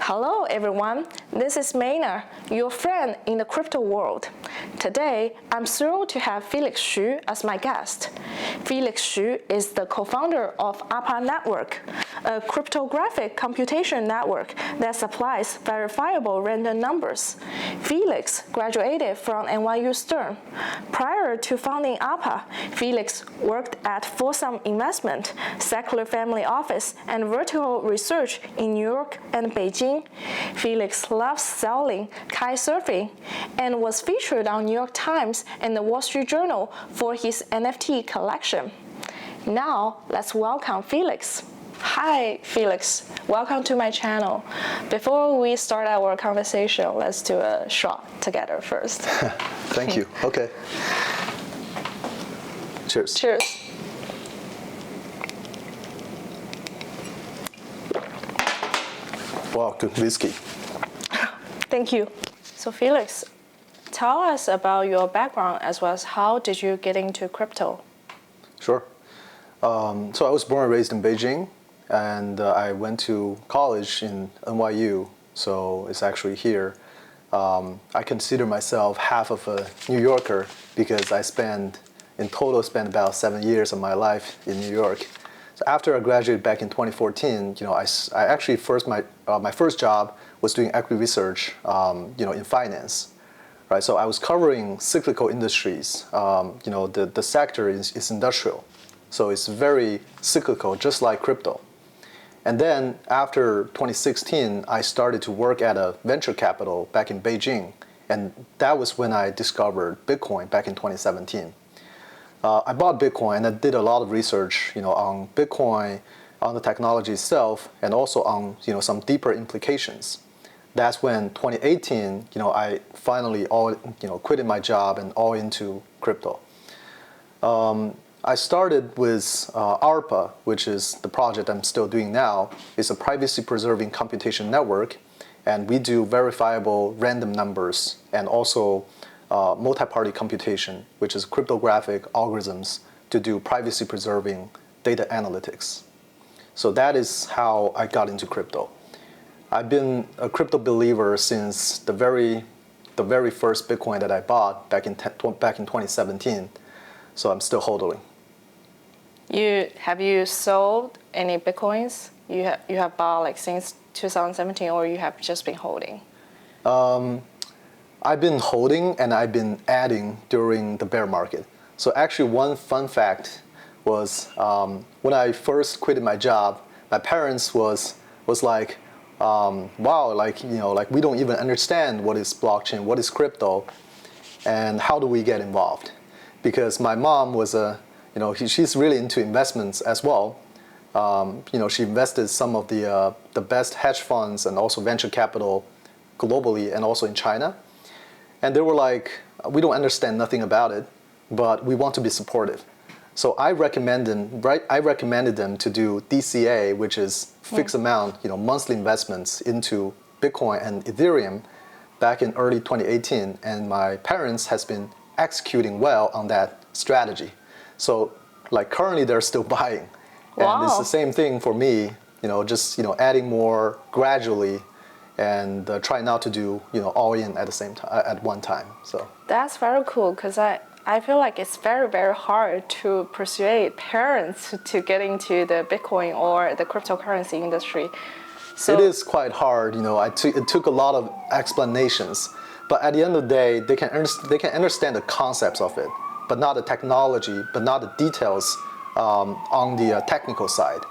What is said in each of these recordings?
Hello everyone, this is Meina, your friend in the crypto world. Today, I'm thrilled to have Felix Xu as my guest. Felix Xu is the co-founder of ARPA Network, a cryptographic computation network that supplies verifiable random numbers. Felix graduated from NYU Stern. Prior to founding ARPA, Felix worked at Fosun Investment, Secular Family Office, and vertical research in New York and Beijing. Felix loves sailing, kitesurfing, and was featured on New York Times and the Wall Street Journal for his NFT collection. Now, let's welcome Felix. Hi, Felix. Welcome to my channel. Before we start our conversation, let's do a shot together first. Thank you. Okay. Cheers. Cheers. Wow, good whiskey. Thank you. So Felix, tell us about your background as well as how did you get into crypto? Sure. So I was born and raised in Beijing, and I went to college in NYU, so it's actually here. I consider myself half of a New Yorker because I in total spent about 7 years of my life in New York. So after I graduated back in 2014, I actually my first job was doing equity research, in finance, right? So I was covering cyclical industries. The sector is industrial, so it's very cyclical, just like crypto. And then after 2016, I started to work at a venture capital back in Beijing, and that was when I discovered Bitcoin back in 2017. I bought Bitcoin and I did a lot of research, on Bitcoin, on the technology itself, and also on, some deeper implications. That's when 2018, I finally quitted my job and all into crypto. I started with ARPA, which is the project I'm still doing now. It's a privacy-preserving computation network, and we do verifiable random numbers and also multi-party computation, which is cryptographic algorithms to do privacy-preserving data analytics. So that is how I got into crypto. I've been a crypto believer since the very first Bitcoin that I bought back in 2017. So I'm still holding. Have you sold any Bitcoins? You have bought since 2017, or you have just been holding? I've been holding and I've been adding during the bear market. So actually one fun fact was when I first quitted my job, my parents was like, wow, we don't even understand what is blockchain, what is crypto, and how do we get involved? Because my mom was she's really into investments as well. She invested some of the best hedge funds and also venture capital globally and also in China. And they were like, we don't understand nothing about it, but we want to be supportive. So I recommended them to do DCA, which is fixed amount, monthly investments into Bitcoin and Ethereum back in early 2018. And my parents has been executing well on that strategy. So currently they're still buying. Wow. And it's the same thing for me, just adding more gradually and try not to do all in at the same time at one time. So that's very cool because I feel like it's very, very hard to persuade parents to get into the Bitcoin or the cryptocurrency industry. So it is quite hard. It took a lot of explanations, but at the end of the day, they can understand the concepts of it, but not the technology, but not the details on the technical side.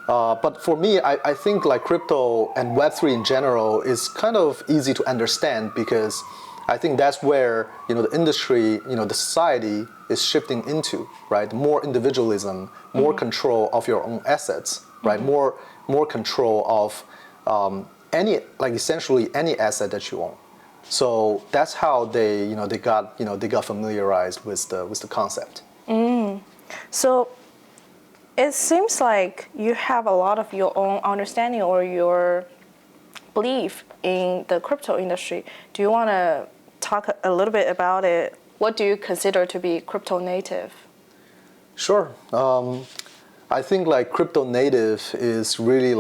But for me, I think crypto and Web3 in general is kind of easy to understand because I think that's where the industry, the society is shifting into, right? More individualism, more control of your own assets, right? More control of essentially any asset that you own. So that's how they got familiarized with the concept. So it seems like you have a lot of your own understanding or your belief in the crypto industry. Do you want to talk a little bit about it? What do you consider to be crypto native? Sure. I think crypto native is really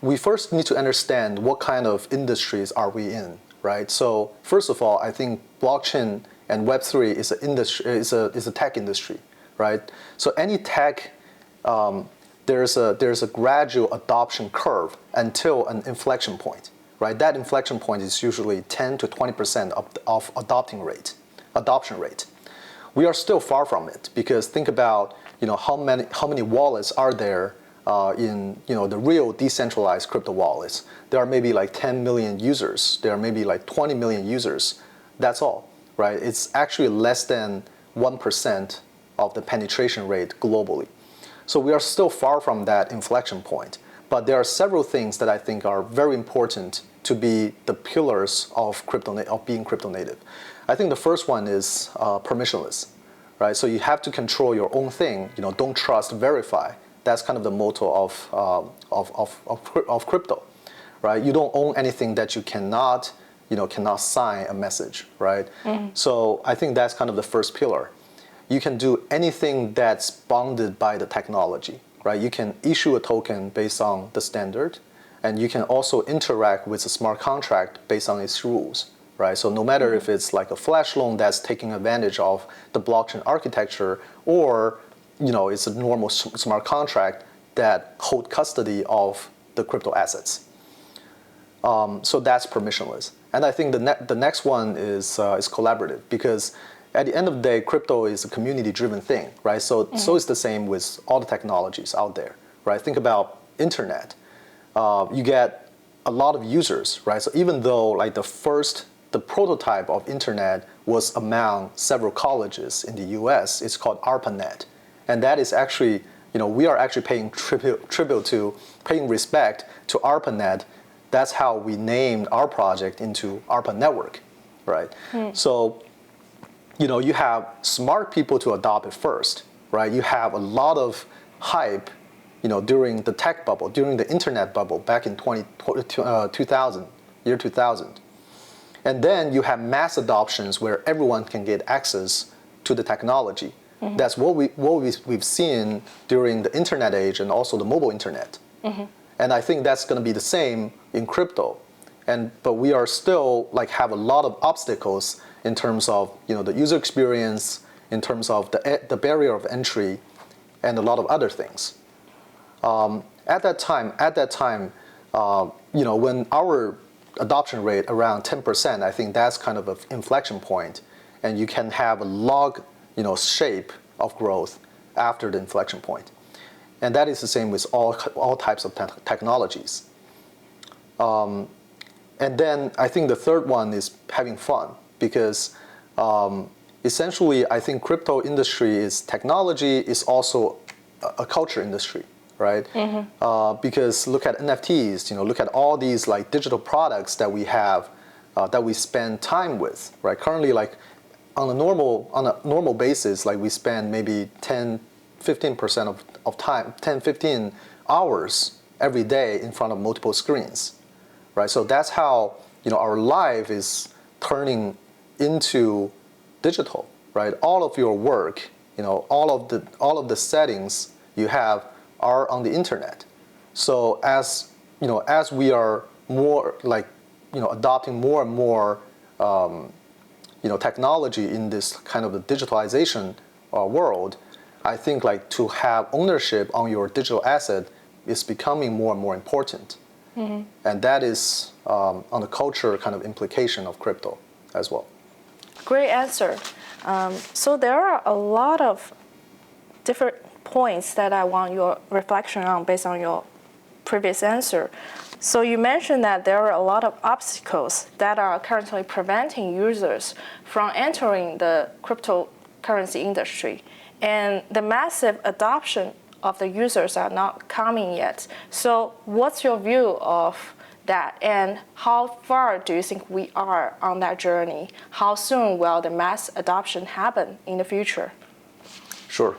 we first need to understand what kind of industries are we in, right? So first of all, I think blockchain and Web3 is an industry, is a tech industry, right? So any tech, there's a gradual adoption curve until an inflection point, right? That inflection point is usually 10 to 20% of adoption rate. We are still far from it, because think about how many wallets are there in the real decentralized crypto wallets. There are maybe like 10 million users. There are maybe like 20 million users. That's all, right? It's actually less than 1% of the penetration rate globally. So we are still far from that inflection point. But there are several things that I think are very important to be the pillars of being crypto native. I think the first one is permissionless, right? So you have to control your own thing. Don't trust, verify. That's kind of the motto of crypto, right? You don't own anything that you cannot sign a message, right? Mm-hmm. So I think that's kind of the first pillar. You can do anything that's bounded by the technology, right? You can issue a token based on the standard, and you can also interact with a smart contract based on its rules, right? So no matter if it's like a flash loan that's taking advantage of the blockchain architecture, or it's a normal smart contract that hold custody of the crypto assets. So that's permissionless. And I think the next one is collaborative, because at the end of the day, crypto is a community-driven thing, right? So it's the same with all the technologies out there, right? Think about internet. You get a lot of users, right? So even though like the prototype of internet was among several colleges in the US, it's called ARPANET. And that is actually, we are actually paying paying respect to ARPANET. That's how we named our project into ARPA Network, right? So, you have smart people to adopt it first, right? You have a lot of hype, during the tech bubble, during the internet bubble back in 2000, year 2000. And then you have mass adoptions where everyone can get access to the technology. Mm-hmm. That's what we've seen during the internet age and also the mobile internet. Mm-hmm. And I think that's going to be the same in crypto. But we are still have a lot of obstacles in terms of the user experience, in terms of the barrier of entry, and a lot of other things. At that time, when our adoption rate around 10%, I think that's kind of an inflection point, and you can have a log, shape of growth after the inflection point. And that is the same with all types of technologies. And then I think the third one is having fun, because essentially I think crypto industry is technology, is also a culture industry, right? Mm-hmm. Because look at NFTs, look at all these digital products that we have, that we spend time with, right? Currently, on a normal basis, we spend maybe 10-15% of time, 10-15 hours every day in front of multiple screens, right? So that's how our life is turning into digital, right? All of your work, all of the settings you have are on the internet. So as we are more adopting more and more technology in this kind of the digitalization world, I think to have ownership on your digital asset is becoming more and more important. Mm-hmm. And that is on the culture kind of implication of crypto as well. Great answer. So there are a lot of different points that I want your reflection on based on your previous answer. So you mentioned that there are a lot of obstacles that are currently preventing users from entering the cryptocurrency industry, and the massive adoption of the users are not coming yet. So what's your view of that, and how far do you think we are on that journey? How soon will the mass adoption happen in the future? Sure.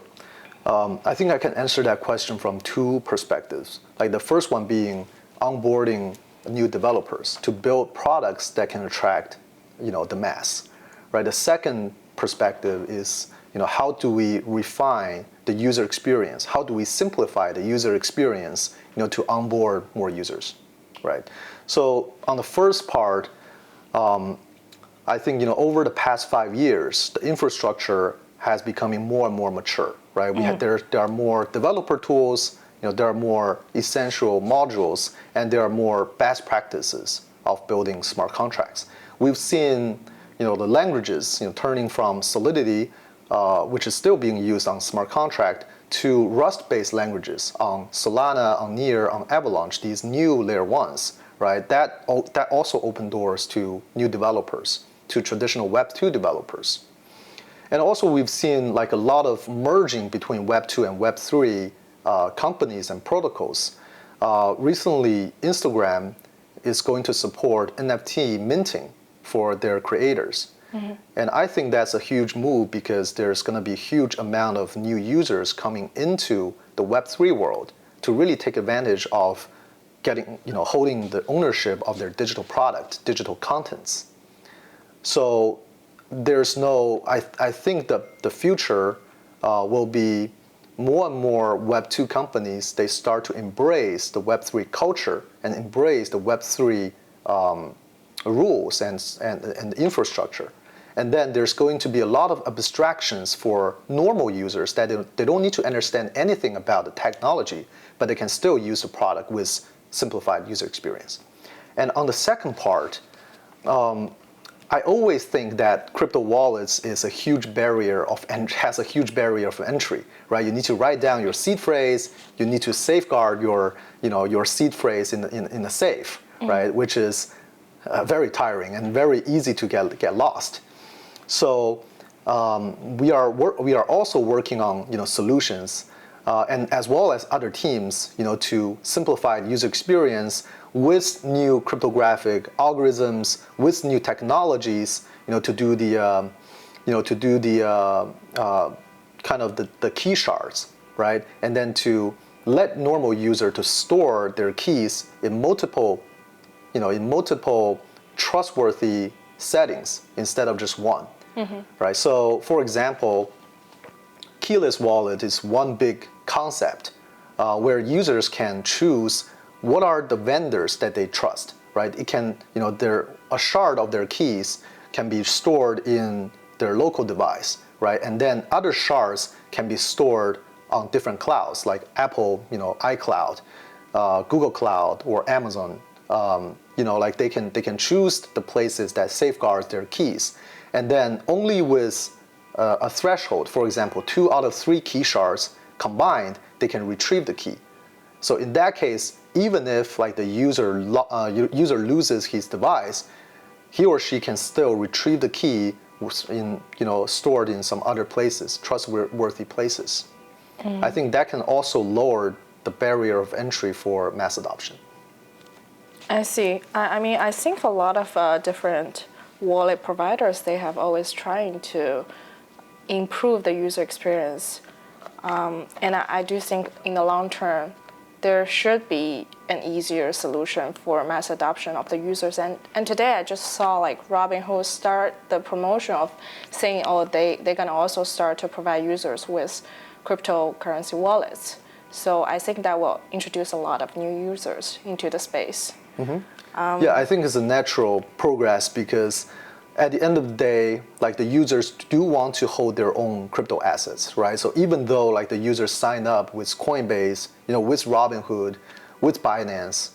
I think I can answer that question from two perspectives. The first one being onboarding new developers to build products that can attract, the mass, right? The second perspective is, how do we refine the user experience? How do we simplify the user experience, to onboard more users, right? So on the first part, I think, over the past 5 years, the infrastructure has becoming more and more mature, right? There are more developer tools, there are more essential modules, and there are more best practices of building smart contracts. We've seen, the languages, turning from Solidity, which is still being used on smart contract, to Rust-based languages on Solana, on Near, on Avalanche, these new layer ones, right? That also opened doors to new developers, to traditional Web 2 developers. And also we've seen like a lot of merging between Web 2 and Web 3 companies and protocols. Recently, Instagram is going to support NFT minting for their creators. And I think that's a huge move because there's going to be a huge amount of new users coming into the Web 3 world to really take advantage of getting, holding the ownership of their digital product, digital contents. So there's I think that the future will be more and more Web 2 companies, they start to embrace the Web 3 culture and embrace the Web 3 rules and infrastructure. And then there's going to be a lot of abstractions for normal users that they don't need to understand anything about the technology, but they can still use the product with simplified user experience. And on the second part, I always think that crypto wallets is a huge barrier has a huge barrier of entry, right? You need to write down your seed phrase. You need to safeguard your seed phrase in a safe, right? Which is very tiring and very easy to get lost. So we are also working on solutions, and as well as other teams, to simplify the user experience with new cryptographic algorithms, with new technologies, to do the kind of the key shards, right? And then to let normal user to store their keys in multiple trustworthy settings instead of just one, right? So, for example, keyless wallet is one big concept where users can choose what are the vendors that they trust, right? It can, a shard of their keys can be stored in their local device, right? And then other shards can be stored on different clouds, like Apple, iCloud, Google Cloud, or Amazon. Like they can choose the places that safeguard their keys, and then only with a threshold, for example, 2 out of 3 key shards combined, they can retrieve the key. So in that case, even if like the user loses his device, he or she can still retrieve the key stored in some other places, trustworthy places. I think that can also lower the barrier of entry for mass adoption. I see. I mean, I think a lot of different wallet providers, they have always trying to improve the user experience. And I do think in the long term, there should be an easier solution for mass adoption of the users. And today I just saw like Robinhood start the promotion of saying, they're going to also start to provide users with cryptocurrency wallets. So I think that will introduce a lot of new users into the space. Yeah, I think it's a natural progress because at the end of the day, like the users do want to hold their own crypto assets, right? So even though like the users sign up with Coinbase, with Robinhood, with Binance,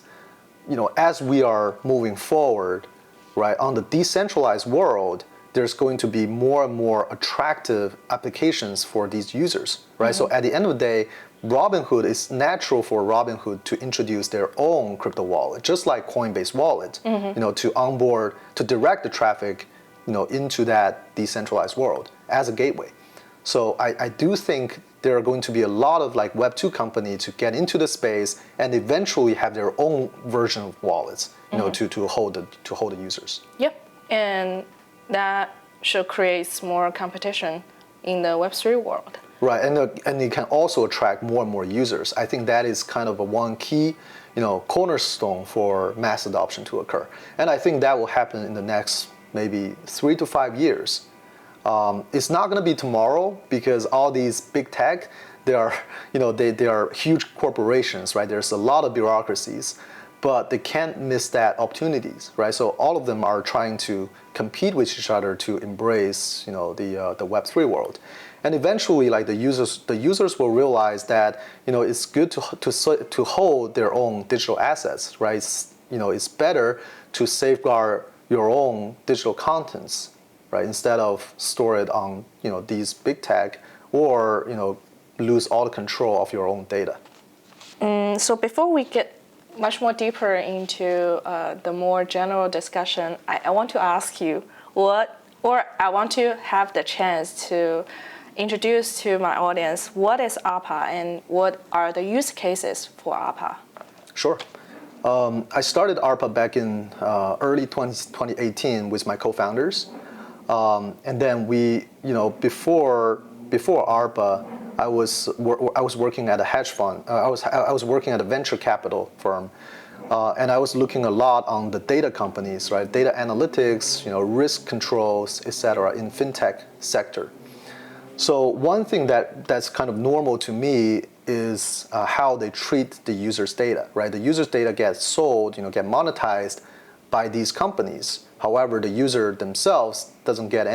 as we are moving forward, right, on the decentralized world, there's going to be more and more attractive applications for these users, right? So at the end of the day, Robinhood, is natural for Robinhood to introduce their own crypto wallet, just like Coinbase wallet, to onboard, to direct the traffic, into that decentralized world as a gateway. So I do think there are going to be a lot of like Web 2 companies to get into the space and eventually have their own version of wallets, to hold the users. Yep, and that should create more competition in the Web3 world. Right, and it can also attract more and more users. I think that is kind of one key, cornerstone for mass adoption to occur. And I think that will happen in the next maybe 3 to 5 years. It's not going to be tomorrow because all these big tech, they are, they are huge corporations, right? There's a lot of bureaucracies, but they can't miss that opportunities, right? So all of them are trying to compete with each other to embrace, the Web3 world. And eventually, like the users will realize that, it's good to hold their own digital assets, right? It's better to safeguard your own digital contents, right? Instead of store it on, these big tech, or, lose all the control of your own data. So before we get much more deeper into the more general discussion, I want to ask you I want to have the chance to introduce to my audience what is ARPA and what are the use cases for ARPA. Sure. I started ARPA back in early 2018 with my co-founders. And then we, before ARPA, I was working at a hedge fund. I was working at a venture capital firm, and I was looking a lot on the data companies, right? Data analytics, risk controls, etc. in fintech sector. So one thing that's kind of normal to me is how they treat the user's data, right? The user's data gets sold, get monetized by these companies. However, the user themselves they don't get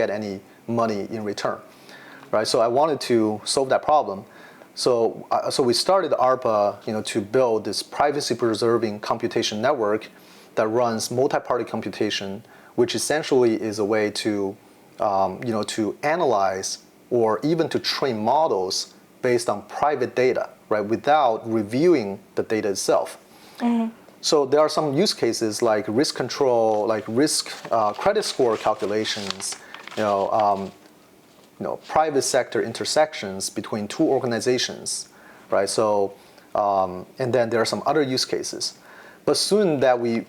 any money in return, right? So I wanted to solve that problem. So we started ARPA, to build this privacy-preserving computation network that runs multi-party computation, which essentially is a way to, to analyze or even to train models based on private data, right, without reviewing the data itself. Mm-hmm. So there are some use cases like risk control, like risk credit score calculations, private sector intersections between two organizations, right? So, and then there are some other use cases. But soon that we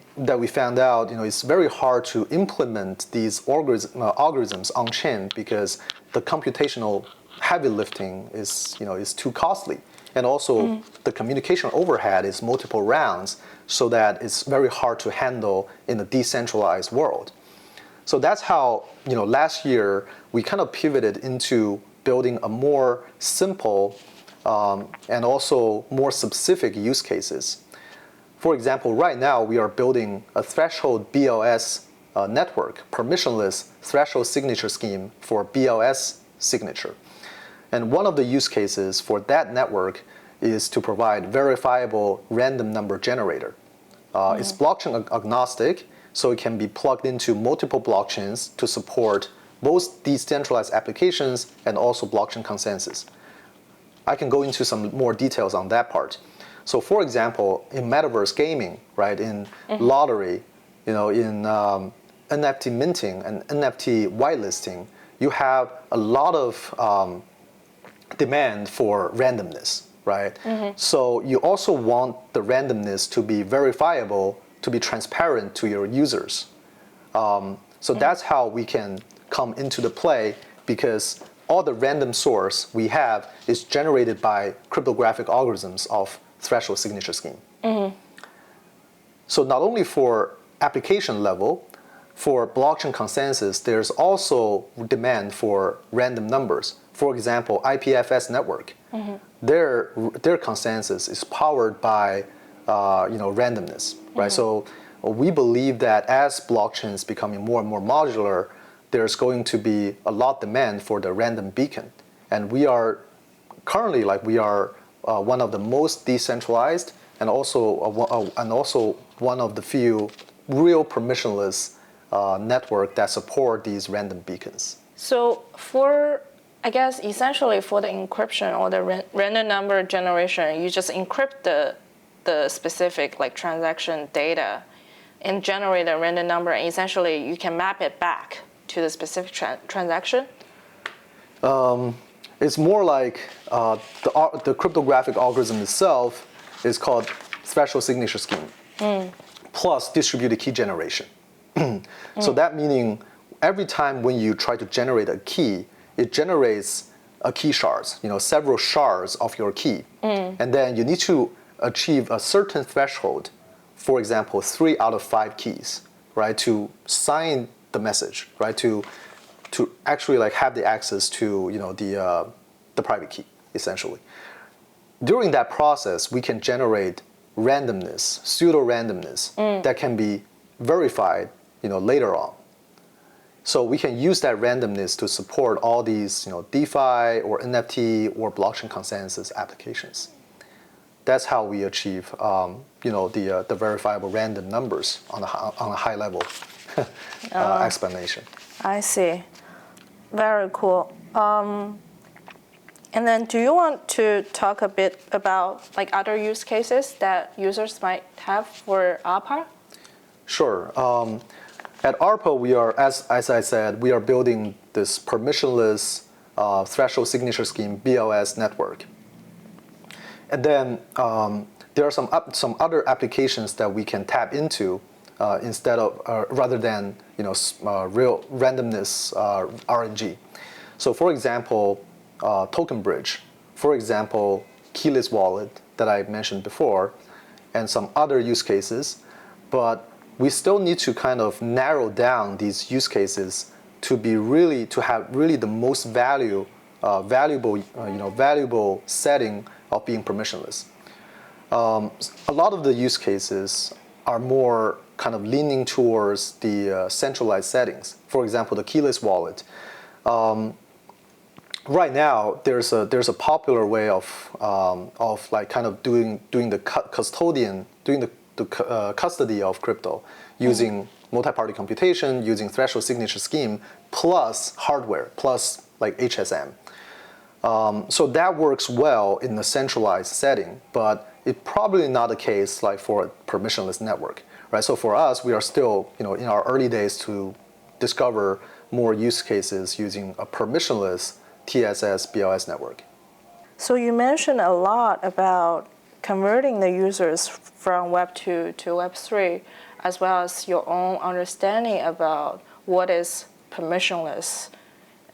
found out, it's very hard to implement these algorithms on chain because the computational heavy lifting is too costly, and also the communication overhead is multiple rounds, so that it's very hard to handle in a decentralized world. So that's how last year we kind of pivoted into building a more simple and also more specific use cases. For example, right now we are building a threshold BLS network, permissionless threshold signature scheme for BLS signature. And one of the use cases for that network is to provide verifiable random number generator. It's blockchain agnostic, so it can be plugged into multiple blockchains to support both decentralized applications and also blockchain consensus. I can go into some more details on that part. So for example, in metaverse gaming, right, in lottery, in NFT minting and NFT whitelisting, you have a lot of demand for randomness, right? Mm-hmm. So you also want the randomness to be verifiable, to be transparent to your users. So that's how we can come into the play, because all the random source we have is generated by cryptographic algorithms of threshold signature scheme. Mm-hmm. So not only for application level, for blockchain consensus, there's also demand for random numbers. For example, IPFS network, their consensus is powered by randomness, right? So we believe that as blockchains becoming more and more modular, there's going to be a lot demand for the random beacon, and we are currently one of the most decentralized and also one of the few real permissionless network that support these random beacons. So essentially for the encryption or the random number generation, you just encrypt the specific transaction data and generate a random number, and essentially you can map it back to the specific transaction? It's more like the cryptographic algorithm itself is called threshold signature scheme plus distributed key generation. So that meaning every time when you try to generate a key, it generates a key shards, several shards of your key. And then you need to achieve a certain threshold, for example, 3 out of 5 keys, right, to sign the message, right, to actually have the access to the private key essentially. During that process, we can generate randomness, pseudo-randomness that can be verified, later on. So we can use that randomness to support all these, DeFi or NFT or blockchain consensus applications. That's how we achieve, the verifiable random numbers on a high level explanation. I see. Very cool. And then do you want to talk a bit about like other use cases that users might have for ARPA? Sure. At ARPA, we are, as I said, we are building this permissionless threshold signature scheme BLS network. And then there are some other applications that we can tap into instead of rather than real randomness RNG. So for example, token bridge, for example, keyless wallet that I mentioned before, and some other use cases, but we still need to kind of narrow down these use cases to have really the most valuable setting of being permissionless. A lot of the use cases are more kind of leaning towards the centralized settings. For example, the keyless wallet. Right now, there's a popular way of like kind of doing the custody of crypto using multi-party computation, using threshold signature scheme, plus hardware, plus like HSM. So that works well in the centralized setting, but it's probably not the case like for a permissionless network, right? So for us, we are still in our early days to discover more use cases using a permissionless TSS BLS network. So you mentioned a lot about converting the users from Web 2 to Web 3, as well as your own understanding about what is permissionless.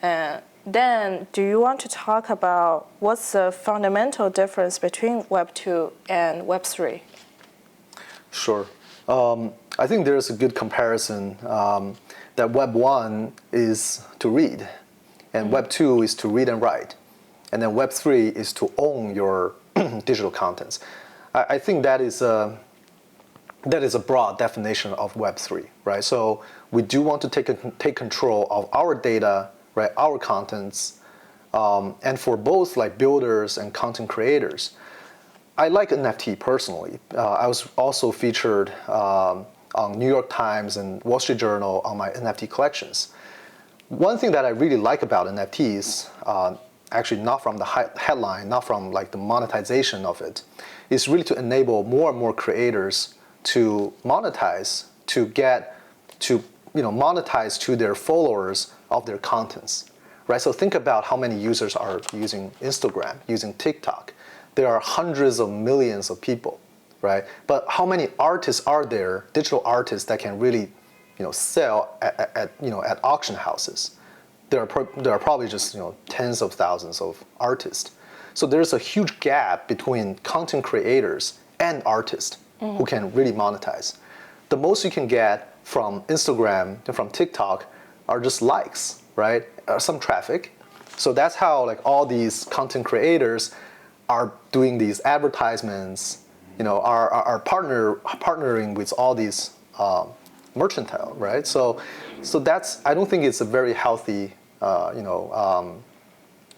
And then do you want to talk about what's the fundamental difference between Web 2 and Web 3? Sure. I think there's a good comparison that Web 1 is to read, and Web 2 is to read and write, and then Web 3 is to own your digital contents. I think that is a broad definition of Web 3, right? So we do want to take control of our data, right, our contents, and for both like builders and content creators. I like NFT personally. I was also featured on New York Times and Wall Street Journal on my NFT collections. One thing that I really like about NFTs, actually not from the headline, not from like the monetization of it, is really to enable more and more creators to monetize, to monetize to their followers of their contents, right? So think about how many users are using Instagram, using TikTok. There are hundreds of millions of people, right? But how many artists are there, digital artists that can really, sell at auction houses? There are probably just tens of thousands of artists. So there's a huge gap between content creators and artists who can really monetize. The most you can get from Instagram and from TikTok are just likes, right? Some traffic. So that's how like all these content creators are doing these advertisements, are partnering with all these mercantile, right? So that's, I don't think it's a very healthy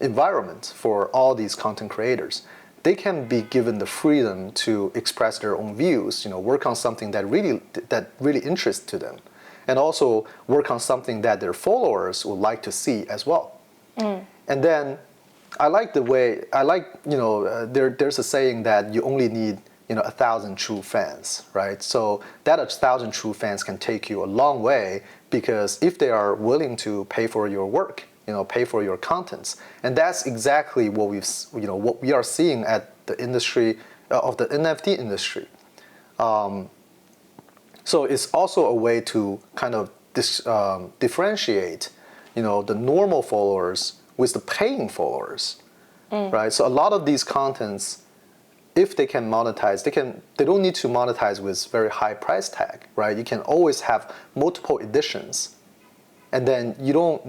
environment for all these content creators. They can be given the freedom to express their own views, work on something that really interests to them, and also work on something that their followers would like to see as well. And then there's a saying that you only need 1,000 true fans, right? So that 1,000 true fans can take you a long way, because if they are willing to pay for your work, pay for your contents, and that's exactly what we are seeing at the industry of the NFT industry. So it's also a way to kind of differentiate, the normal followers with the paying followers, right? So a lot of these contents, if they can monetize, they don't need to monetize with very high price tag, right? You can always have multiple editions, and then you don't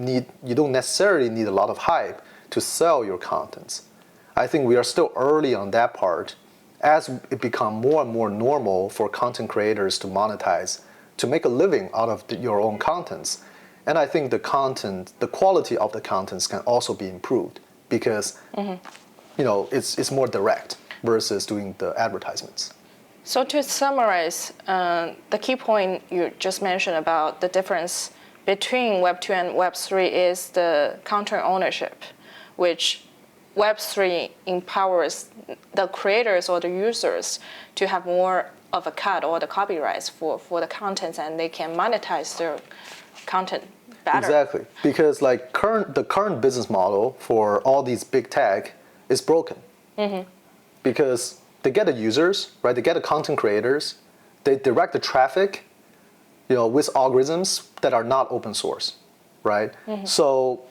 necessarily need a lot of hype to sell your contents. I think we are still early on that part. As it become more and more normal for content creators to monetize, to make a living out of your own contents. And I think the quality of the contents can also be improved because it's more direct versus doing the advertisements. So to summarize, the key point you just mentioned about the difference between Web 2 and Web 3 is the content ownership, which Web 3 empowers the creators or the users to have more of a cut or the copyrights for the contents, and they can monetize their content better. Exactly, because like the current business model for all these big tech is broken. Because they get the users, right? They get the content creators, they direct the traffic, with algorithms that are not open source, right? So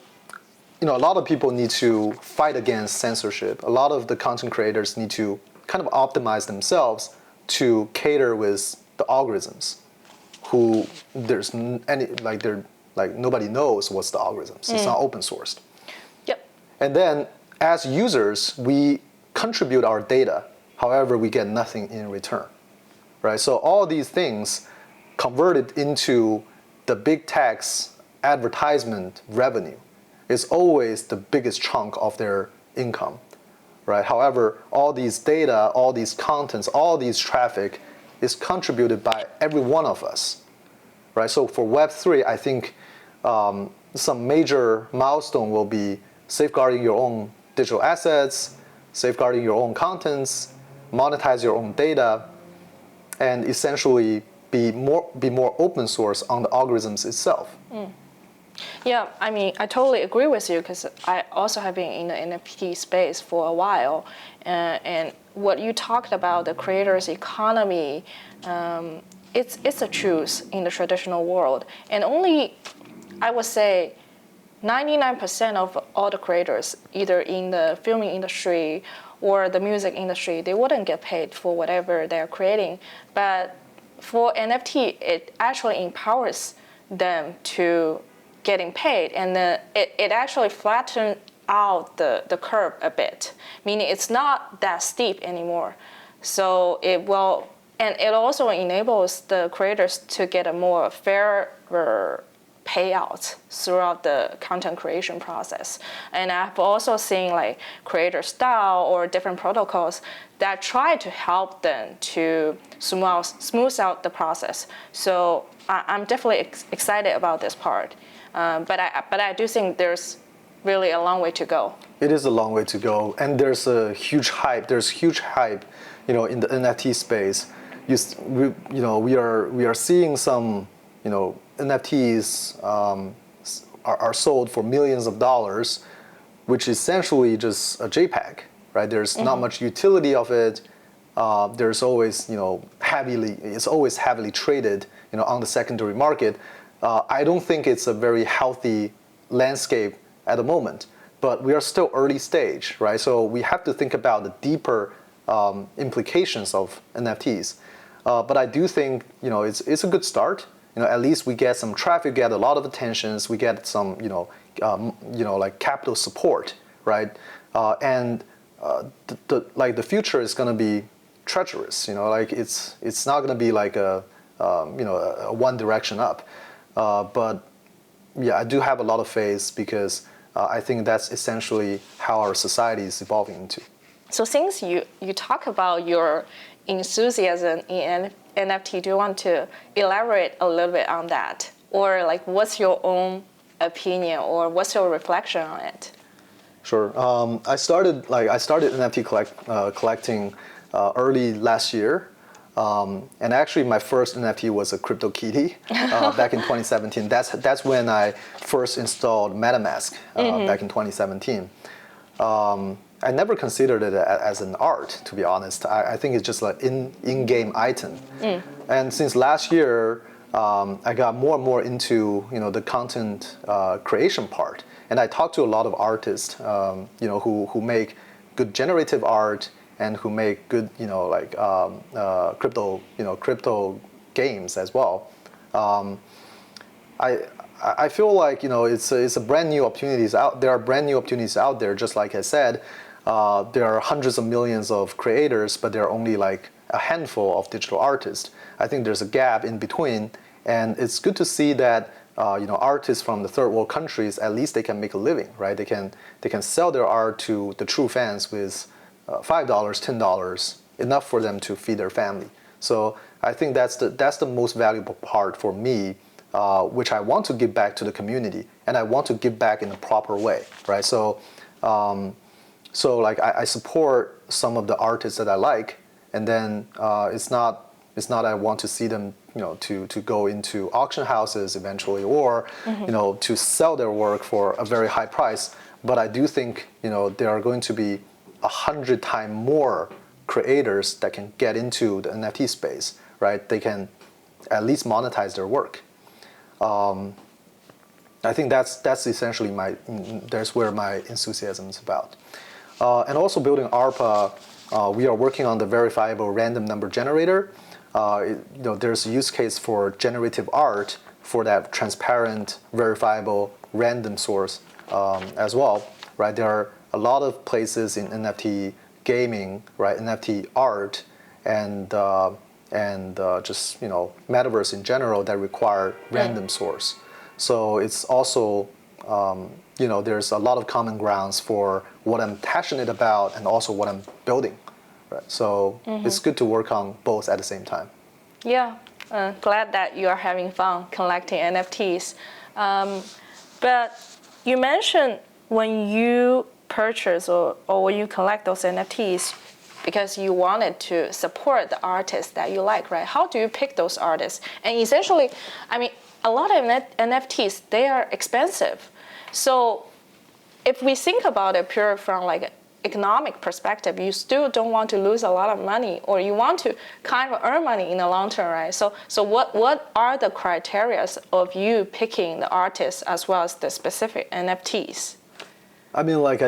a lot of people need to fight against censorship. A lot of the content creators need to kind of optimize themselves to cater with the algorithms. Who there's nobody knows what's the algorithms. It's not open sourced. Yep. And then as users, we contribute our data. However, we get nothing in return, right? So all these things converted into the big tech's advertisement revenue is always the biggest chunk of their income, right? However, all these data, all these contents, all these traffic is contributed by every one of us, right? So for Web3, I think some major milestone will be safeguarding your own digital assets, safeguarding your own contents, monetize your own data, and essentially be more open source on the algorithms itself. Yeah, I mean, I totally agree with you because I also have been in the NFT space for a while. And what you talked about, the creators economy, it's a truth in the traditional world. And only, I would say, 99% of all the creators, either in the filming industry or the music industry, they wouldn't get paid for whatever they're creating. But for NFT, it actually empowers them to getting paid, and it actually flattens out the curve a bit, meaning it's not that steep anymore. So it will, and it also enables the creators to get a more fairer payout throughout the content creation process. And I've also seen like creator style or different protocols that try to help them to smooth out the process. So I'm definitely excited about this part. But I do think there's really a long way to go. It is a long way to go, and there's a huge hype. There's huge hype, in the NFT space. We are seeing some, NFTs are sold for millions of dollars, which is essentially just a JPEG, right? There's not much utility of it. There's always, it's always heavily traded, on the secondary market. I don't think it's a very healthy landscape at the moment, but we are still early stage, right? So we have to think about the deeper implications of NFTs. But I do think, it's a good start. At least we get some traffic, get a lot of attentions, we get some, like capital support, right? And the future is going to be treacherous. Like it's not going to be like a one direction up. But yeah, I do have a lot of faith because I think that's essentially how our society is evolving into. So since you talk about your enthusiasm in NFT, do you want to elaborate a little bit on that? Or like what's your own opinion or what's your reflection on it? Sure. I started NFT collecting early last year. And actually, my first NFT was a crypto kitty back in 2017. That's when I first installed MetaMask back in 2017. I never considered it as an art, to be honest. I think it's just like in-game item. And since last year, I got more and more into the content creation part. And I talked to a lot of artists, who make good generative art and who make good, crypto games as well. I feel like it's a brand new opportunities out. There are brand new opportunities out there, just like I said. there are hundreds of millions of creators, but there are only like a handful of digital artists. I think there's a gap in between, and it's good to see that artists from the third world countries, at least they can make a living, right? They can sell their art to the true fans with $5, $10, enough for them to feed their family. So I think that's the most valuable part for me, which I want to give back to the community, and I want to give back in a proper way, right? So like I support some of the artists that I like, and then it's not I want to see them to go into auction houses eventually, or to sell their work for a very high price. But I do think there are going to be 100 times more creators that can get into the NFT space, right? They can at least monetize their work. I think that's essentially that's where my enthusiasm is about. And also building ARPA, we are working on the verifiable random number generator. There's a use case for generative art for that transparent, verifiable, random source as well, right? There are a lot of places in NFT gaming, right? NFT art and just metaverse in general that require random source. So it's also there's a lot of common grounds for what I'm passionate about and also what I'm building. Right. So it's good to work on both at the same time. Yeah, glad that you are having fun collecting NFTs. But you mentioned when you purchase or when you collect those NFTs, because you wanted to support the artists that you like, right? How do you pick those artists? And essentially, I mean, a lot of NFTs, they are expensive. So if we think about it pure from like economic perspective, you still don't want to lose a lot of money, or you want to kind of earn money in the long term, right? So what are the criteria of you picking the artists as well as the specific NFTs? I mean, like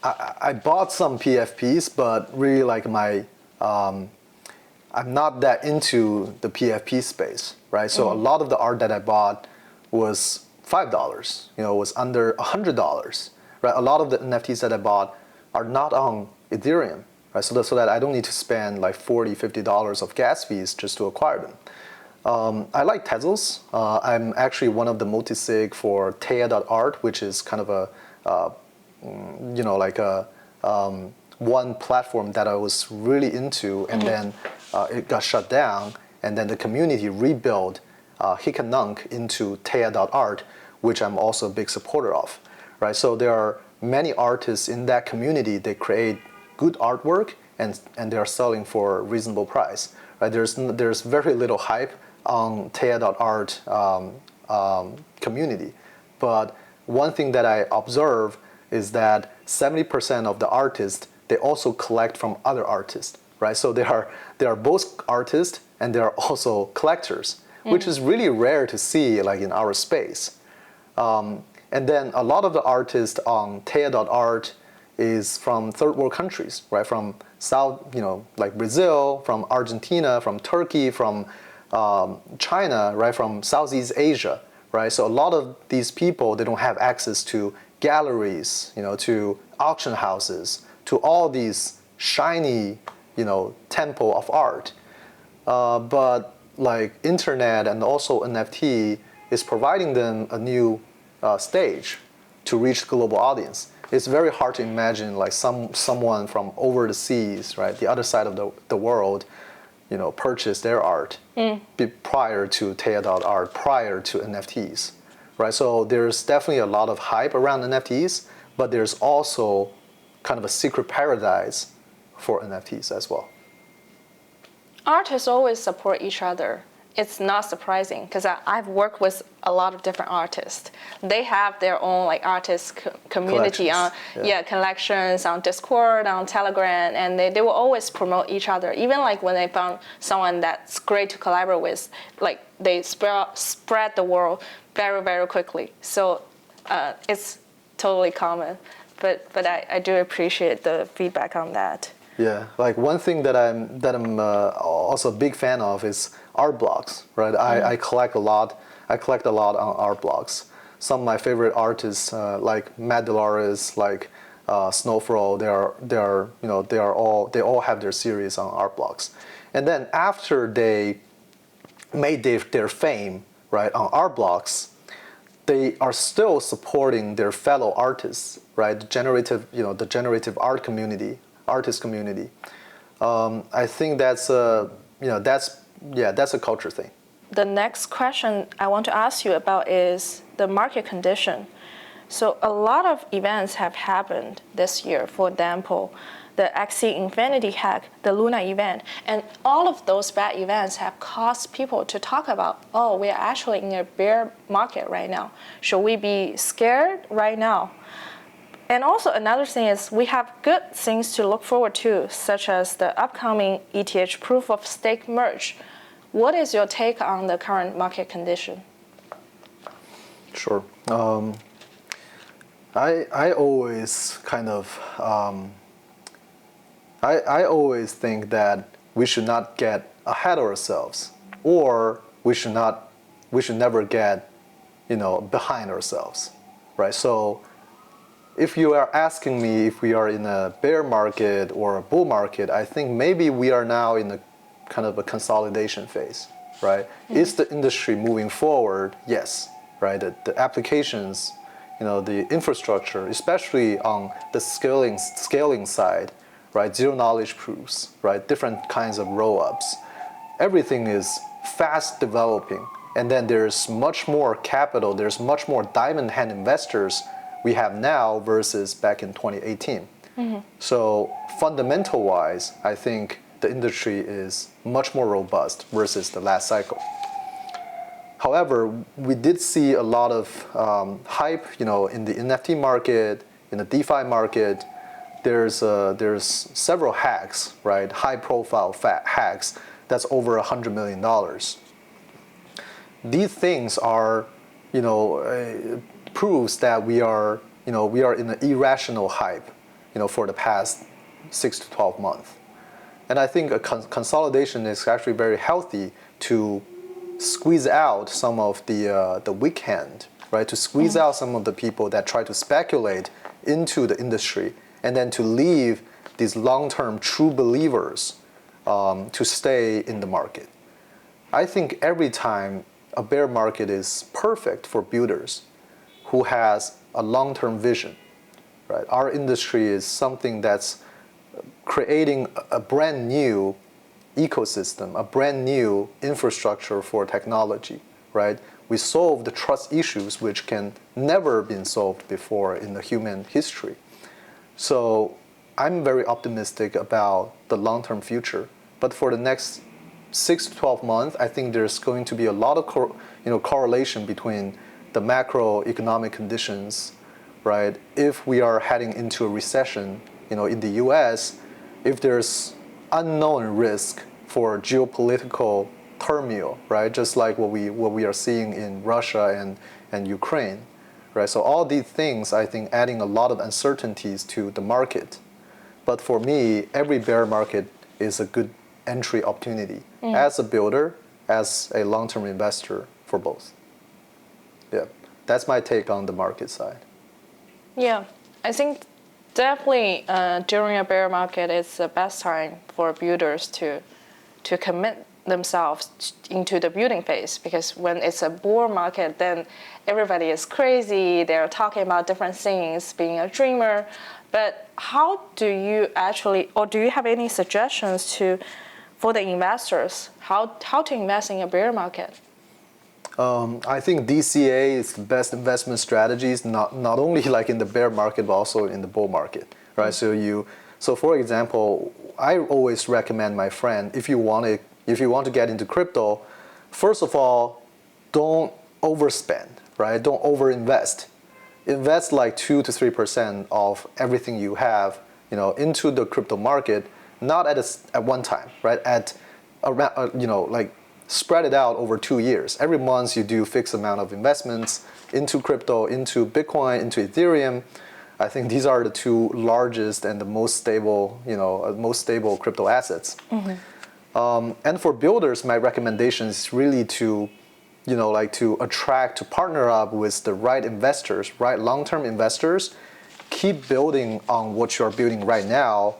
I bought some PFPs, but really like I'm not that into the PFP space, right? So a lot of the art that I bought was $5, was under $100, right? A lot of the NFTs that I bought are not on Ethereum, right? So that I don't need to spend like $40, $50 of gas fees just to acquire them. I like Tezos. I'm actually one of the multi-sig for Theia.art, which is kind of a, one platform that I was really into, and then it got shut down, and then the community rebuilt Hikanunk into Theia.art, which I'm also a big supporter of, right? So there are many artists in that community. They create good artwork, and they are selling for a reasonable price, right? There's very little hype on Theia.art community, but one thing that I observe is that 70% of the artists, they also collect from other artists, right? So they are both artists and they are also collectors, which is really rare to see like in our space. And then a lot of the artists on Theia.art is from third world countries, right? From South, like Brazil, from Argentina, from Turkey, from China, right? From Southeast Asia, right? So a lot of these people, they don't have access to galleries, to auction houses, to all these shiny, temple of art. But like internet and also NFT is providing them a new stage to reach global audience. It's very hard to imagine like someone from over the seas, right, the other side of the world, purchase their art prior to Theia.art, prior to NFTs, right? So there's definitely a lot of hype around NFTs, but there's also kind of a secret paradise for NFTs as well. Artists always support each other. It's not surprising because I've worked with a lot of different artists. They have their own like artist community on collections on Discord, on Telegram, and they will always promote each other. Even like when they found someone that's great to collaborate with, like they spread the word very, very quickly. So it's totally common. But I do appreciate the feedback on that. Yeah, like one thing that I'm also a big fan of is art blocks, right? I collect a lot. I collect a lot on art blocks. Some of my favorite artists, like Matt Delores, like Snowflow, they all have their series on art blocks. And then after they made their fame, right, on art blocks, they are still supporting their fellow artists, right? The generative art community, artist community. I think that's a culture thing. The next question I want to ask you about is the market condition. So a lot of events have happened this year. For example, the Axie Infinity hack, the Luna event, and all of those bad events have caused people to talk about, oh, we are actually in a bear market right now. Should we be scared right now? And also another thing is we have good things to look forward to, such as the upcoming ETH proof of stake merge. What is your take on the current market condition? Sure. I always kind of I always think that we should not get ahead of ourselves, or we should never get behind ourselves, right? So if you are asking me if we are in a bear market or a bull market, I think maybe we are now in a kind of a consolidation phase, right? Mm-hmm. Is the industry moving forward? Yes, right? The applications, the infrastructure, especially on the scaling side, right? Zero knowledge proofs, right? Different kinds of roll-ups. Everything is fast developing, and then there's much more capital, there's much more diamond hand investors we have now versus back in 2018. Mm-hmm. So fundamental-wise, I think the industry is much more robust versus the last cycle. However, we did see a lot of hype, in the NFT market, in the DeFi market. There's several hacks, right? High-profile hacks that's over $100 million. These things are, proves that we are in an irrational hype, for the past 6 to 12 months. And I think a consolidation is actually very healthy to squeeze out some of the weak hand, right? To squeeze out some of the people that try to speculate into the industry, and then to leave these long-term true believers to stay in the market. I think every time a bear market is perfect for builders who has a long-term vision, right? Our industry is something that's creating a brand new ecosystem, a brand new infrastructure for technology, right? We solve the trust issues which can never been solved before in the human history. So I'm very optimistic about the long-term future. But for the next 6 to 12 months, I think there's going to be a lot of correlation between the macroeconomic conditions, right? If we are heading into a recession, in the U.S., if there's unknown risk for geopolitical turmoil, right? Just like what we are seeing in Russia and Ukraine, right? So all these things, I think, adding a lot of uncertainties to the market. But for me, every bear market is a good entry opportunity as a builder, as a long-term investor, for both. Yeah, that's my take on the market side. Yeah, I think definitely during a bear market, it's the best time for builders to commit themselves into the building phase, because when it's a bull market, then everybody is crazy. They're talking about different things, being a dreamer. But how do you actually, or do you have any suggestions for the investors, how to invest in a bear market? I think DCA is the best investment strategies, not only like in the bear market, but also in the bull market, right? Mm-hmm. So for example, I always recommend my friend, if you want to get into crypto, first of all, don't overspend, right? Don't overinvest. Invest like 2 to 3% of everything you have, into the crypto market, not at one time, right? At around, spread it out over 2 years. Every month you do fixed amount of investments into crypto, into Bitcoin, into Ethereum. I think these are the two largest and the most stable, crypto assets. Mm-hmm. And for builders, my recommendation is really to partner up with the right investors, right long-term investors, keep building on what you're building right now,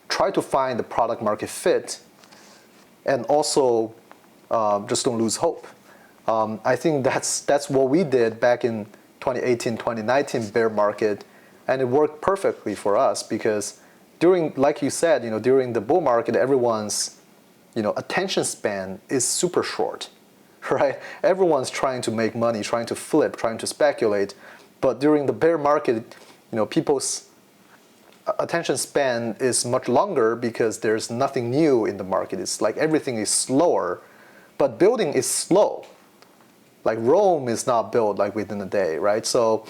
try to find the product market fit, and also just don't lose hope. I think that's what we did back in 2018, 2019 bear market, and it worked perfectly for us because during, like you said, during the bull market, everyone's attention span is super short, right? Everyone's trying to make money, trying to flip, trying to speculate. But during the bear market, people's attention span is much longer because there's nothing new in the market. It's like everything is slower, but building is slow. Like Rome is not built like within a day, right? So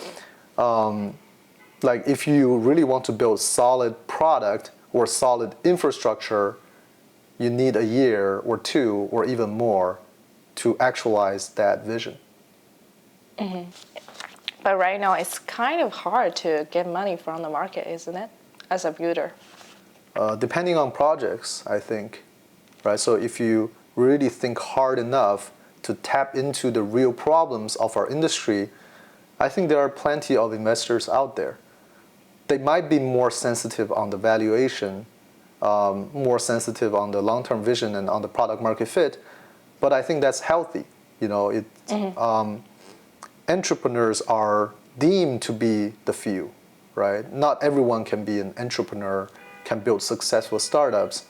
like if you really want to build solid product or solid infrastructure, you need a year or two or even more to actualize that vision. Mm-hmm. But right now, it's kind of hard to get money from the market, isn't it, as a builder? Depending on projects, I think, right? So if you really think hard enough to tap into the real problems of our industry, I think there are plenty of investors out there. They might be more sensitive on the valuation, more sensitive on the long-term vision and on the product market fit, but I think that's healthy. Entrepreneurs are deemed to be the few, right? Not everyone can be an entrepreneur, can build successful startups.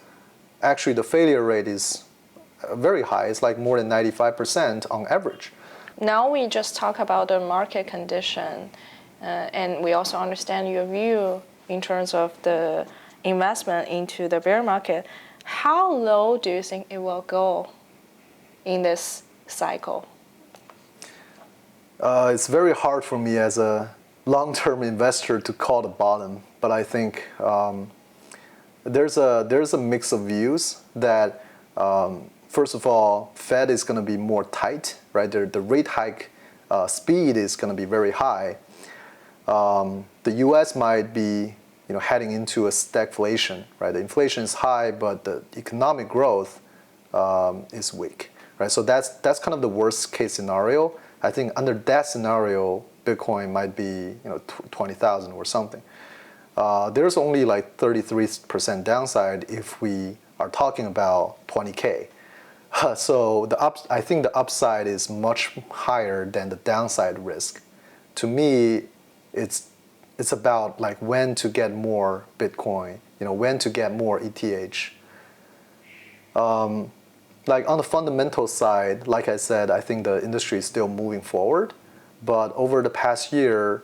Actually, the failure rate is very high. It's like more than 95% on average. Now we just talk about the market condition, and we also understand your view in terms of the investment into the bear market. How low do you think it will go in this cycle? It's very hard for me as a long-term investor to call the bottom, but I think there's a mix of views that first of all, Fed is going to be more tight, right? The rate hike speed is going to be very high. The U.S. might be heading into a stagflation, right? The inflation is high, but the economic growth is weak, right? So that's kind of the worst case scenario. I think under that scenario, Bitcoin might be 20,000 or something. There's only like 33% downside if we are talking about 20K. So I think the upside is much higher than the downside risk. To me, it's about like when to get more Bitcoin, when to get more ETH. Like on the fundamental side, like I said, I think the industry is still moving forward. But over the past year,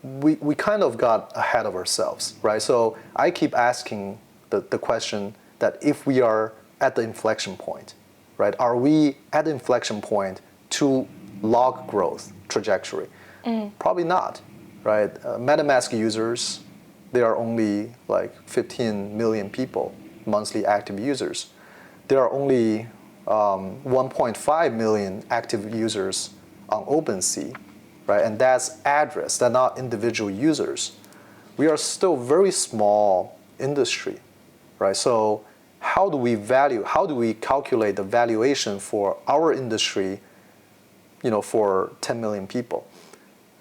we kind of got ahead of ourselves, right? So I keep asking the question that if we are at the inflection point, right? Are we at the inflection point to log growth trajectory? Probably not, right? MetaMask users, they are only like 15 million people, monthly active users. There are only 1.5 million active users on OpenSea, right? And that's address, they're not individual users. We are still very small industry, right? So how do we calculate the valuation for our industry, for 10 million people?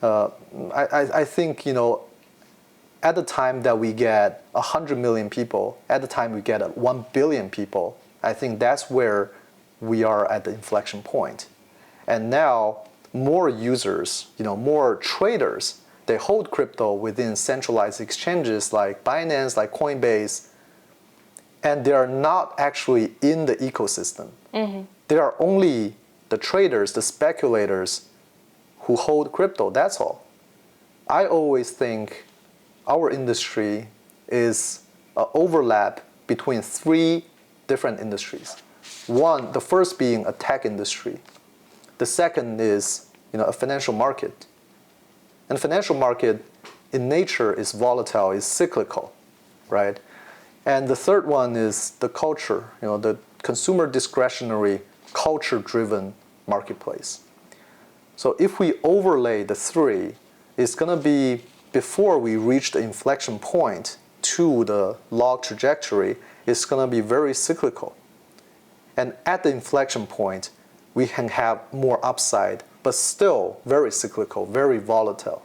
I think, at the time that we get 100 million people, at the time we get 1 billion people, I think that's where we are at the inflection point. And now more users, more traders, they hold crypto within centralized exchanges like Binance, like Coinbase, and they are not actually in the ecosystem. They are only the traders, the speculators who hold crypto, that's all. I always think our industry is an overlap between three different industries. One, the first being a tech industry. The second is a financial market. And financial market in nature is volatile, is cyclical, right? And the third one is the culture, the consumer discretionary, culture-driven marketplace. So if we overlay the three, it's going to be before we reach the inflection point to the log trajectory, it's going to be very cyclical. And at the inflection point, we can have more upside, but still very cyclical, very volatile.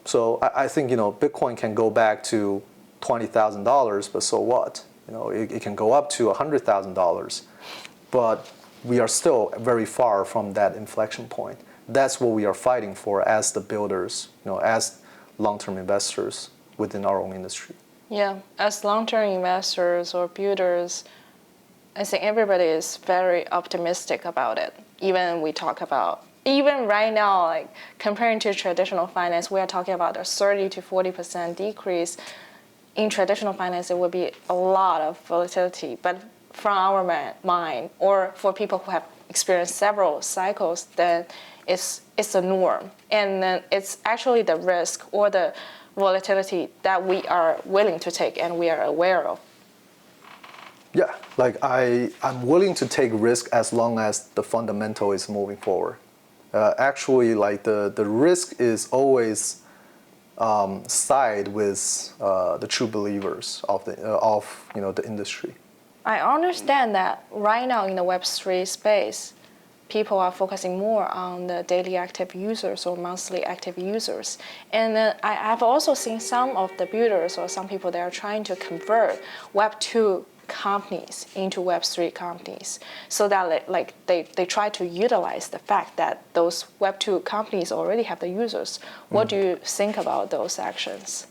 So I think Bitcoin can go back to $20,000, but so what? It can go up to $100,000, but we are still very far from that inflection point. That's what we are fighting for as the builders, as long-term investors within our own industry. Yeah, as long-term investors or builders, I think everybody is very optimistic about it. Even right now, like comparing to traditional finance, we are talking about a 30 to 40% decrease. In traditional finance, it would be a lot of volatility. But from our mind, or for people who have experienced several cycles, then it's a norm. And then it's actually the risk or the volatility that we are willing to take and we are aware of. Yeah, like I'm willing to take risk as long as the fundamental is moving forward. Actually, like the risk is always side with the true believers of the industry. I understand that right now in the Web3 space, people are focusing more on the daily active users or monthly active users. And then I've also seen some of the builders or some people that are trying to convert Web2 companies into Web3 companies, so that they try to utilize the fact that those Web2 companies already have the users. What do you think about those actions?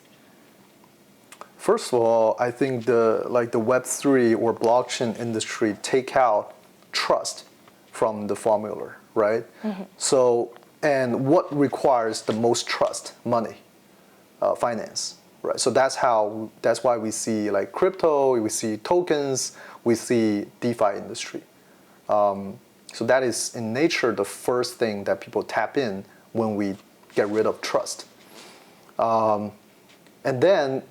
First of all, I think the Web3 or blockchain industry take out trust from the formula, right? Mm-hmm. So, and what requires the most trust? Money, finance, right? So that's why we see like crypto, we see tokens, we see DeFi industry. So that is in nature the first thing that people tap in when we get rid of trust. And then,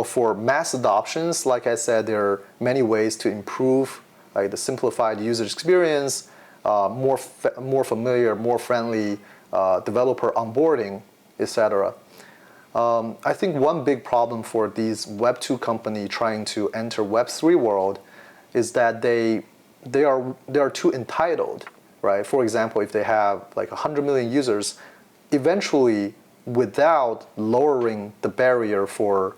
for mass adoptions, like I said, there are many ways to improve like the simplified user experience, more familiar, more friendly developer onboarding, etc. I think one big problem for these Web2 company trying to enter Web3 world is that they are too entitled, right? For example, if they have like 100 million users, eventually, without lowering the barrier for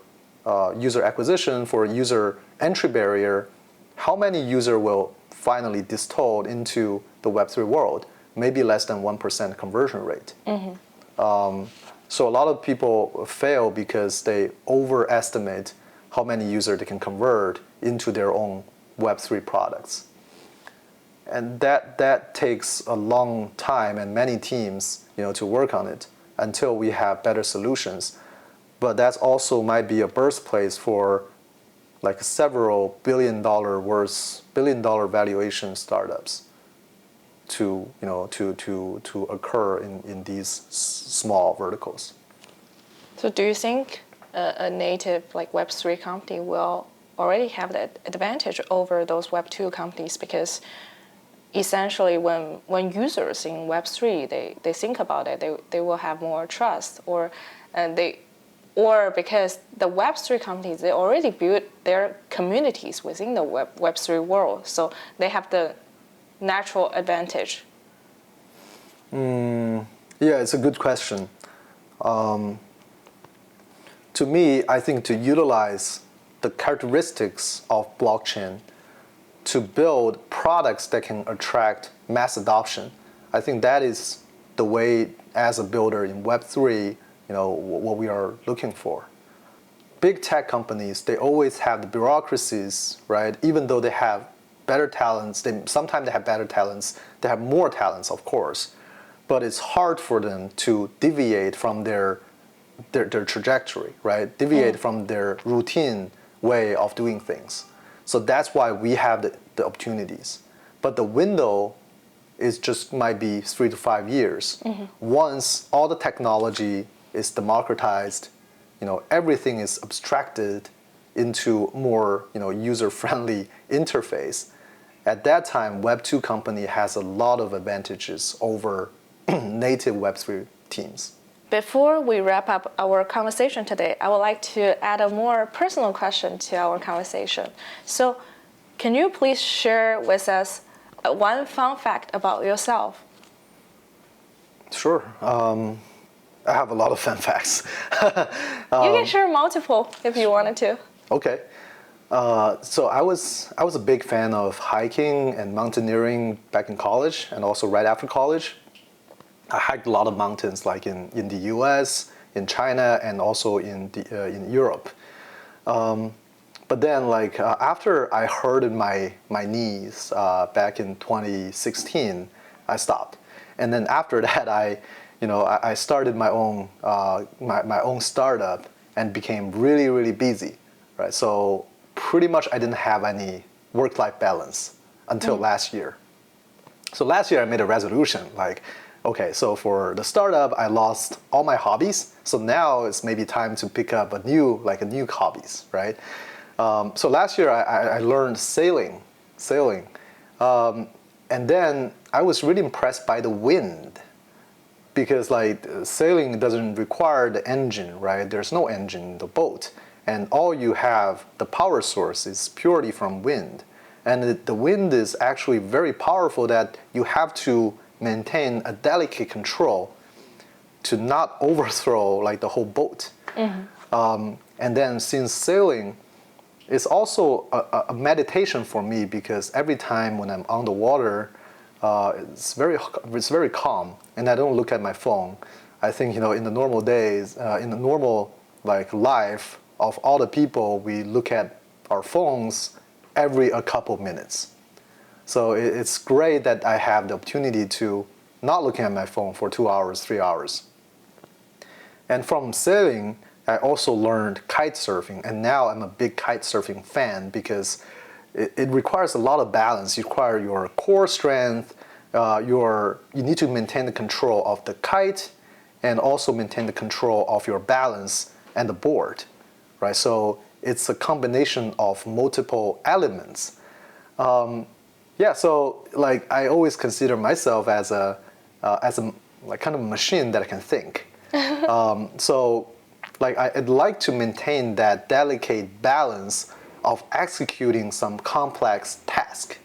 user acquisition, for user entry barrier, how many users will finally distilled into the Web3 world? Maybe less than 1% conversion rate. Mm-hmm. So a lot of people fail because they overestimate how many users they can convert into their own Web3 products. And that takes a long time and many teams to work on it until we have better solutions. But that also might be a birthplace for like several billion dollar valuation startups to occur in these small verticals. So do you think a native like Web3 company will already have that advantage over those Web2 companies? Because essentially when users in Web3 they think about it, they will have more trust, or because the Web3 companies, they already built their communities within the Web3 world, so they have the natural advantage. Yeah, it's a good question. To me, I think to utilize the characteristics of blockchain to build products that can attract mass adoption, I think that is the way as a builder in Web3, what we are looking for. Big tech companies, they always have the bureaucracies, right? Even though they have better talents, sometimes they have better talents, they have more talents, of course, but it's hard for them to deviate from their trajectory, right? Deviate from their routine way of doing things. So that's why we have the opportunities. But the window is just might be 3 to 5 years. Mm-hmm. Once all the technology is democratized, everything is abstracted into more, user-friendly interface. At that time, Web2 company has a lot of advantages over native Web3 teams. Before we wrap up our conversation today, I would like to add a more personal question to our conversation. So, can you please share with us one fun fact about yourself? Sure. I have a lot of fun facts. You can share multiple if you wanted to. Okay. So I was a big fan of hiking and mountaineering back in college, and also right after college. I hiked a lot of mountains, like in the U.S., in China, and also in Europe. But then, like after I hurted my knees back in 2016, I stopped. And then after that, I started my own my own startup and became really busy, right? So pretty much I didn't have any work-life balance until last year. So last year I made a resolution, like, okay, so for the startup I lost all my hobbies, so now it's maybe time to pick up a new hobbies, right? So last year I learned sailing, and then I was really impressed by the wind, because like sailing doesn't require the engine, right? There's no engine in the boat, and all you have, the power source, is purely from wind. And the wind is actually very powerful, that you have to maintain a delicate control to not overthrow like the whole boat. And then since sailing is also a meditation for me, because every time when I'm on the water, it's very calm, and I don't look at my phone. I think in the normal days, in the normal like life of all the people, we look at our phones every a couple minutes. So it's great that I have the opportunity to not looking at my phone for 2 hours, 3 hours. And from sailing, I also learned kite surfing, and now I'm a big kite surfing fan, because it requires a lot of balance. You require your core strength, you need to maintain the control of the kite, and also maintain the control of your balance and the board, right? So it's a combination of multiple elements. Yeah, so like I always consider myself as a like kind of machine that can think. So like I'd like to maintain that delicate balance of executing some complex task,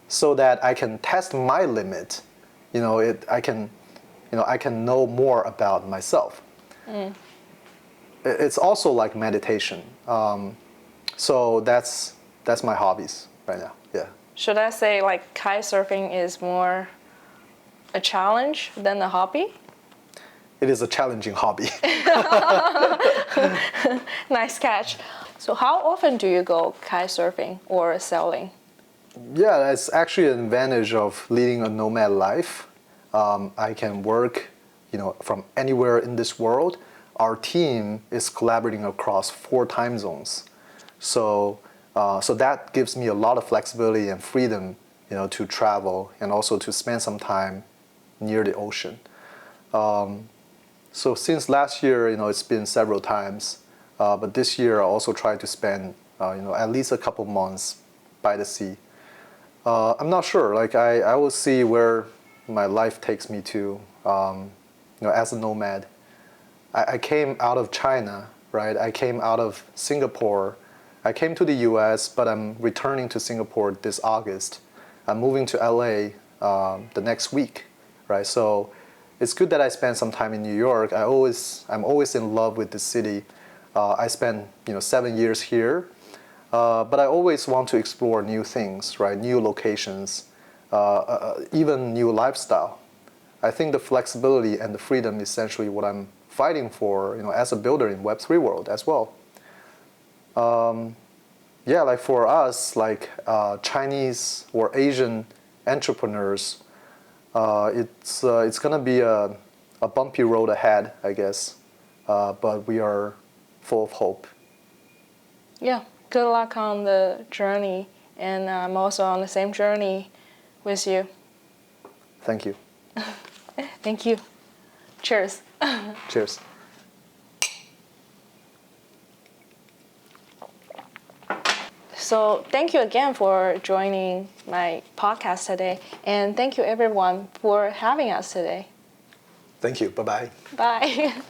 so that I can test my limit. I can know more about myself. It's also like meditation. So that's my hobbies right now. Yeah. Should I say like kite surfing is more a challenge than a hobby? It is a challenging hobby. Nice catch. So how often do you go kite surfing or sailing? Yeah, that's actually an advantage of leading a nomad life. I can work, from anywhere in this world. Our team is collaborating across 4 time zones, so that gives me a lot of flexibility and freedom, to travel and also to spend some time near the ocean. So since last year, it's been several times, but this year I also try to spend, at least a couple months by the sea. I'm not sure. Like I will see where my life takes me to. As a nomad, I came out of China, right? I came out of Singapore. I came to the U.S., but I'm returning to Singapore this August. I'm moving to LA the next week, right? So it's good that I spend some time in New York. I'm always in love with the city. I spent 7 years here. But I always want to explore new things, right? New locations, even new lifestyle. I think the flexibility and the freedom is essentially what I'm fighting for, as a builder in Web3 world as well. Yeah, like for us, like Chinese or Asian entrepreneurs, it's gonna be a bumpy road ahead, I guess. But we are full of hope. Yeah. Good luck on the journey, and I'm also on the same journey with you. Thank you. Thank you. Cheers. Cheers. So thank you again for joining my podcast today, and thank you everyone for having us today. Thank you. Bye-bye. Bye.